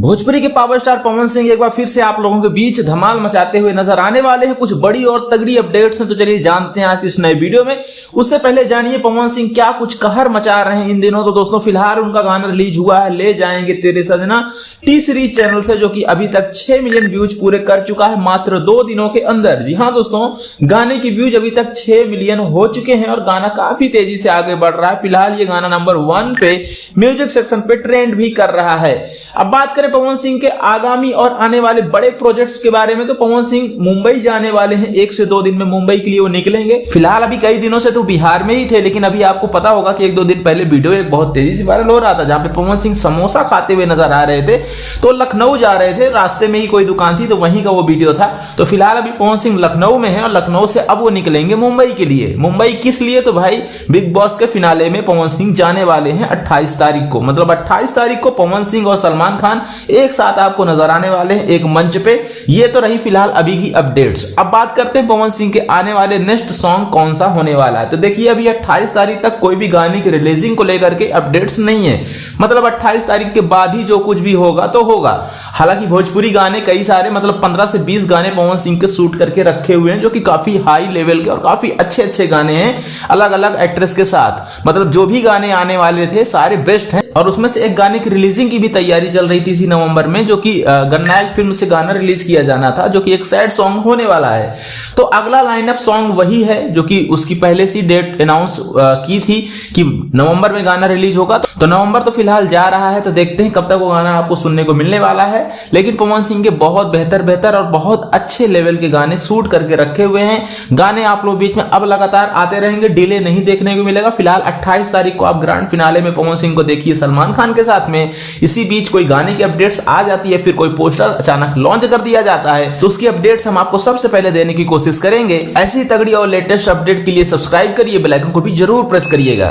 भोजपुरी के power star Pawan Singh एक बार फिर से आप लोगों के बीच धमाल मचाते हुए नजर आने वाले हैं। कुछ बड़ी और तगड़ी अपडेट्स हैं, तो चलिए जानते हैं आज की इस नए वीडियो में। उससे पहले जानिए पवन सिंह क्या कुछ कहर मचा रहे हैं इन दिनों। तो दोस्तों फिलहाल उनका गाना रिलीज हुआ है ले जाएंगे तेरे सजना टी सीरीज चैनल से, जो कि अभी तक 6 मिलियन व्यूज पूरे कर चुका है मात्र 2 दिनों के अंदर। जी हाँ दोस्तों, गाने की व्यूज अभी तक 6 मिलियन हो चुके हैं और गाना काफी तेजी से आगे बढ़ रहा है। फिलहाल ये गाना नंबर 1 पे म्यूजिक सेक्शन पे ट्रेंड भी कर रहा है। अब बात करें पवन सिंह के आगामी और आने वाले बड़े प्रोजेक्ट्स के बारे में, तो पवन सिंह मुंबई जाने वाले हैं। 1 से 2 दिन में मुंबई के लिए वो निकलेंगे। फिलहाल अभी कई दिनों से तो बिहार में ही थे, लेकिन अभी आपको पता होगा कि 1-2 दिन पहले वीडियो एक बहुत तेजी से वायरल हो रहा था, जहां पे पवन सिंह समोसा खाते हुए नजर आ रहे थे। तो लखनऊ जा रहे थे, रास्ते में ही कोई दुकान थी तो वहीं का वो वीडियो था। तो फिलहाल अभी पवन सिंह लखनऊ में है और लखनऊ से अब वो निकलेंगे मुंबई के लिए। मुंबई किस लिए? तो भाई बिग बॉस के फिनाले में पवन सिंह जाने वाले हैं 28 तारीख को। मतलब 28 तारीख को पवन सिंह और सलमान खान एक साथ आपको नजर आने वाले हैं एक मंच पे। ये तो रही फिलहाल अभी की अपडेट्स। अब बात करते हैं पवन सिंह के आने वाले नेक्स्ट सॉन्ग कौन सा होने वाला है। तो देखिए अभी 28 तारीख तक कोई भी गाने की रिलीजिंग को लेकर के अपडेट्स नहीं है। मतलब 28 तारीख के बाद ही जो कुछ भी होगा तो होगा। हालांकि भोजपुरी गाने कई सारे, मतलब 15 से 20 गाने पवन सिंह के शूट करके रखे हुए हैं, जो कि काफी हाई लेवल के और काफी अच्छे अच्छे गाने हैं अलग अलग एक्ट्रेस के साथ। मतलब जो भी गाने आने वाले थे सारे बेस्ट हैं। और उसमें से एक गाने की रिलीजिंग की भी तैयारी चल रही थी इसी नवंबर में, जो कि गन्नायक फिल्म से गाना रिलीज किया जाना था, जो कि एक सैड सॉन्ग होने वाला है। तो अगला लाइनअप सॉन्ग वही है जो कि उसकी पहले से डेट अनाउंस की थी कि नवंबर में गाना रिलीज होगा। तो नवंबर तो फिलहाल जा रहा है, तो देखते हैं कब तक वो गाना आपको सुनने को मिलने वाला है। लेकिन पवन सिंह के बहुत बेहतर और बहुत अच्छे लेवल के गाने शूट करके रखे हुए हैं। गाने आप लोग बीच में अब लगातार आते रहेंगे, डिले नहीं देखने को मिलेगा। फिलहाल 28 तारीख को आप ग्रैंड फिनाले में पवन सिंह को देखिए सलमान खान के साथ में। इसी बीच कोई गाने की अपडेट्स आ जाती है, फिर कोई पोस्टर अचानक लॉन्च कर दिया जाता है, तो उसकी अपडेट्स हम आपको सबसे पहले देने की कोशिश करेंगे। ऐसी तगड़ी और लेटेस्ट अपडेट के लिए सब्सक्राइब करिए, बेल आइकन को भी जरूर प्रेस करिएगा।